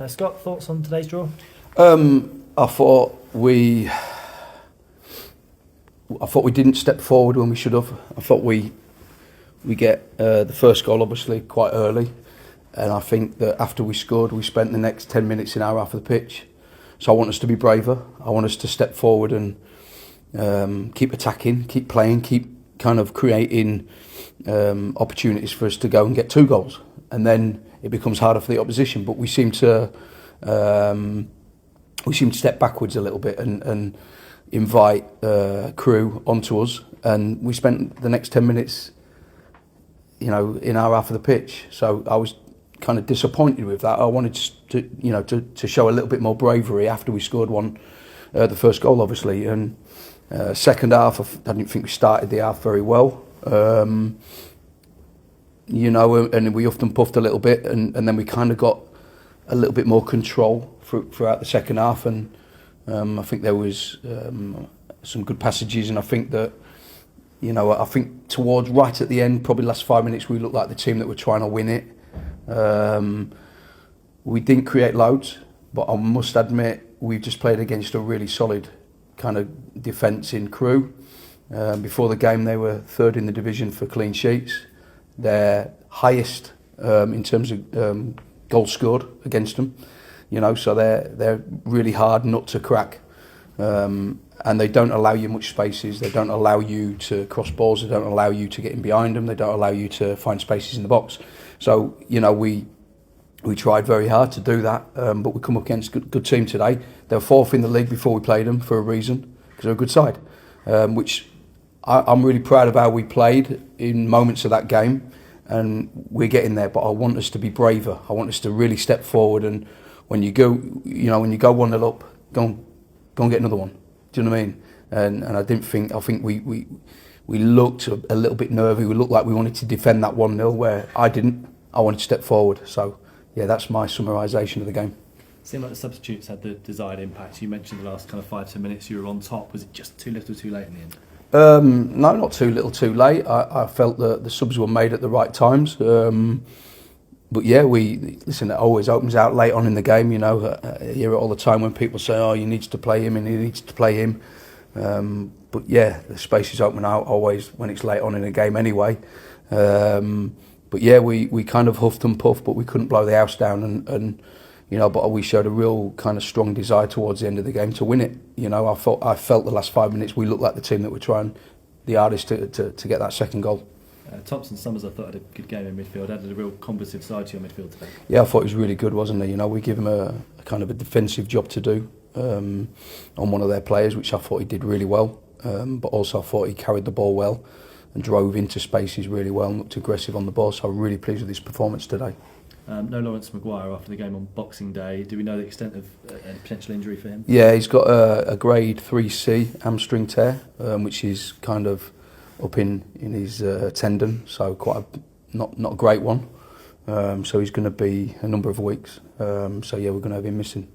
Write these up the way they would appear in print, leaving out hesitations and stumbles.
Scott, thoughts on today's draw? I thought we didn't step forward when we should have. I thought we get the first goal obviously quite early, and I think that after we scored, we spent the next 10 minutes in our half of the pitch. So I want us to be braver. I want us to step forward and keep attacking, keep playing, keep kind of creating opportunities for us to go and get 2 goals, and then it becomes harder for the opposition. But we seem to step backwards a little bit and invite Crewe onto us, and we spent the next 10 minutes, in our half of the pitch. So I was kind of disappointed with that. I wanted to show a little bit more bravery after we scored the first goal, obviously. And second half, I didn't think we started the half very well. And we huffed and puffed a little bit, and then we kind of got a little bit more control throughout the second half. And I think there was some good passages, and I think that, I think towards right at the end, probably last 5 minutes, we looked like the team that were trying to win it. We didn't create loads, but I must admit we've just played against a really solid kind of defence in Crewe. Before the game, they were 3rd in the division for clean sheets. They're highest in terms of goals scored against them. So they're really hard nut to crack. And they don't allow you much spaces. They don't allow you to cross balls. They don't allow you to get in behind them. They don't allow you to find spaces in the box. So, we tried very hard to do that, but we come up against a good team today. They were 4th in the league before we played them for a reason, because they're a good side, which I'm really proud of how we played in moments of that game, and we're getting there. But I want us to be braver. I want us to really step forward, and when you go 1-0 up, go and get another one. Do you know what I mean? And I think we looked a little bit nervy. We looked like we wanted to defend that 1-0, where I didn't. I wanted to step forward. So, yeah, that's my summarisation of the game. Seemed like the substitutes had the desired impact. You mentioned the last kind of 5-10 minutes you were on top. Was it just too little too late in the end? No, not too little too late. I felt that the subs were made at the right times. But yeah, it always opens out late on in the game. I hear it all the time when people say, "Oh, you need to play him and he needs to play him." But yeah, the spaces open out always when it's late on in a game anyway. But yeah, we kind of huffed and puffed, but we couldn't blow the house down. And but we showed a real kind of strong desire towards the end of the game to win it. I felt the last 5 minutes we looked like the team that were trying the hardest to get that second goal. Thompson Summers, I thought, had a good game in midfield. Added a real combative side to your midfield today. Yeah, I thought he was really good, wasn't he? We give him a kind of a defensive job to do on one of their players, which I thought he did really well. But also I thought he carried the ball well and drove into spaces really well and looked aggressive on the ball. So I'm really pleased with his performance today. No Lawrence Maguire after the game on Boxing Day. Do we know the extent of a potential injury for him? Yeah, he's got a grade 3C hamstring tear, which is kind of up in his tendon, so quite not a great one. So he's going to be a number of weeks. So yeah, we're going to have him missing.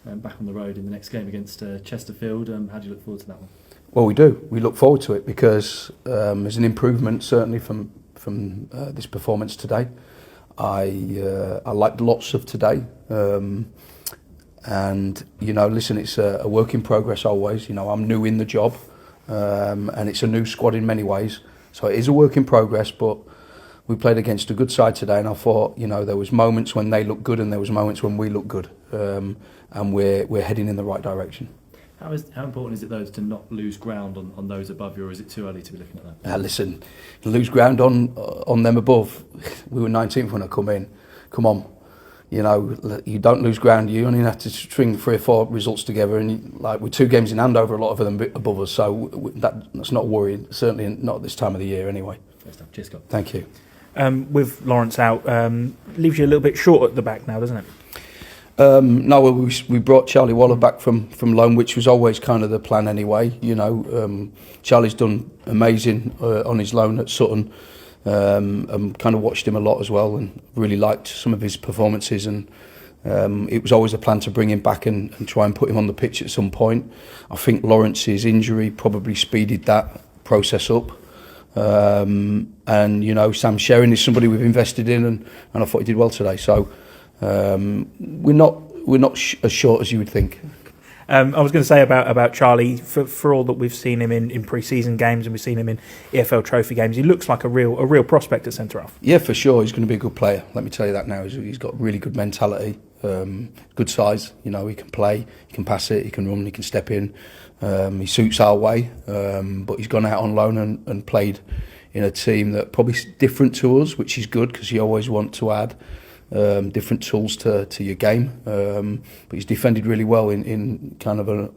Back on the road in the next game against Chesterfield. How do you look forward to that one? Well, we do. We look forward to it because there's an improvement certainly from this performance today. I liked lots of today, and listen, it's a work in progress always. I'm new in the job, and it's a new squad in many ways, so it is a work in progress. But we played against a good side today, and I thought there was moments when they looked good, and there was moments when we looked good, and we're heading in the right direction. How important is it though to not lose ground on those above you, or is it too early to be looking at that? Listen, lose ground on them above. We were 19th when I come in. Come on, you don't lose ground. You only have to string 3 or 4 results together, and we're 2 games in hand over a lot of them above us. So that's not worrying. Certainly not at this time of the year, anyway. Cheers, Scott. Thank you. With Lawrence out, leaves you a little bit short at the back now, doesn't it? No, we brought Charlie Waller back from loan, which was always kind of the plan anyway. Charlie's done amazing on his loan at Sutton, and kind of watched him a lot as well, and really liked some of his performances. And it was always a plan to bring him back and try and put him on the pitch at some point. I think Lawrence's injury probably speeded that process up. And Sam Sherrin is somebody we've invested in, and I thought he did well today. So we're not we're not as short as you would think. I was going to say about Charlie, for all that we've seen him in pre-season games and we've seen him in EFL Trophy games, he looks like a real prospect at centre half. Yeah, for sure, he's going to be a good player. Let me tell you that now. He's got really good mentality, good size. You know, he can play, he can pass it, he can run, he can step in. He suits our way, but he's gone out on loan and played in a team that probably is different to us, which is good because you always want to add different tools to your game. But he's defended really well in kind of an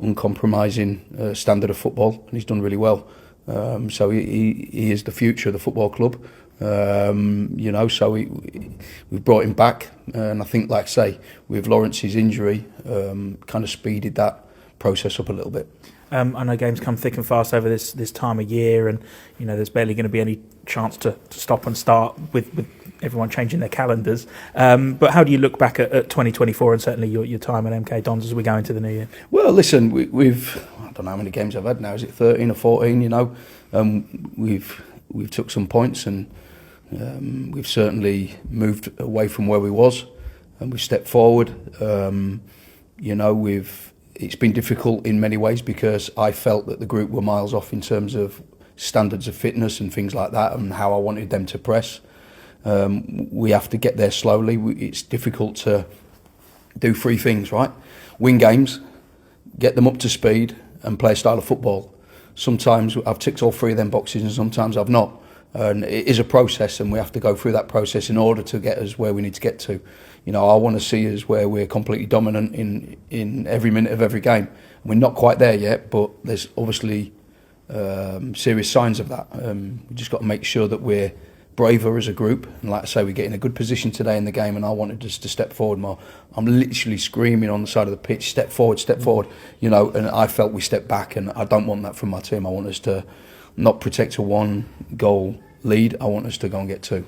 uncompromising standard of football, and he's done really well. So he is the future of the football club. You know, so we've brought him back, and I think, like I say, with Lawrence's injury, kind of speeded that process up a little bit. I know games come thick and fast over this time of year, and you know there's barely going to be any chance to stop and start with everyone changing their calendars. But how do you look back at 2024 and certainly your time at MK Dons as we go into the new year? Well, listen, we've I don't know how many games I've had now. Is it 13 or 14? You know, we've took some points, and we've certainly moved away from where we was, and we've stepped forward. You know, it's been difficult in many ways because I felt that the group were miles off in terms of standards of fitness and things like that, and how I wanted them to press. We have to get there slowly. It's difficult to do three things, right? Win games, get them up to speed, and play a style of football. Sometimes I've ticked all three of them boxes, and sometimes I've not. And it is a process, and we have to go through that process in order to get us where we need to get to. You know, I want to see us where we're completely dominant in every minute of every game. We're not quite there yet, but there's obviously serious signs of that. We just got to make sure that we're braver as a group, and like I say, we get in a good position today in the game, and I wanted us to step forward more. I'm literally screaming on the side of the pitch, step forward, you know, and I felt we stepped back, and I don't want that from my team. I want us to not protect a one goal lead. I want us to go and get two.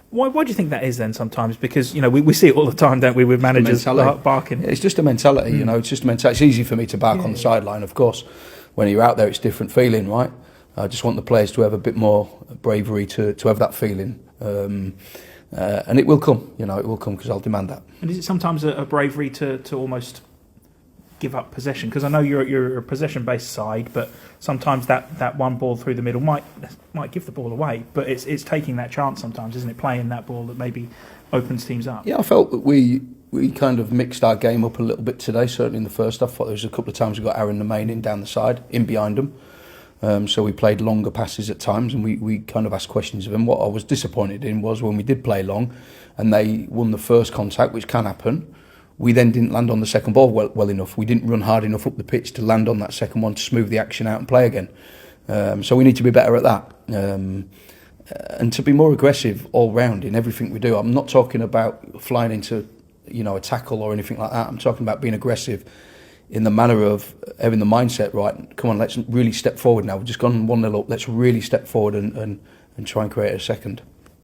Why do you think that is then sometimes? Because, you know, we see it all the time, don't we, with managers barking? It's just a mentality, you know, it's just a mentality. It's easy for me to bark on the sideline, of course. When you're out there, it's a different feeling, right? I just want the players to have a bit more bravery to have that feeling. And it will come, you know, it will come because I'll demand that. And is it sometimes a bravery to almost give up possession? Because I know you're a possession-based side, but sometimes that one ball through the middle might give the ball away. But it's taking that chance sometimes, isn't it? Playing that ball that maybe opens teams up. Yeah, I felt that we kind of mixed our game up a little bit today, certainly in the first half. I thought there was a couple of times we got Aaron Nemain in down the side, in behind them. So we played longer passes at times, and we kind of asked questions of him. What I was disappointed in was when we did play long and they won the first contact, which can happen, we then didn't land on the second ball well enough. We didn't run hard enough up the pitch to land on that second one to smooth the action out and play again. So we need to be better at that. And to be more aggressive all round in everything we do. I'm not talking about flying into, you know, a tackle or anything like that. I'm talking about being aggressive in the manner of having the mindset, right, come on, let's really step forward now. We've just gone 1-0 up, let's really step forward and try and create a second.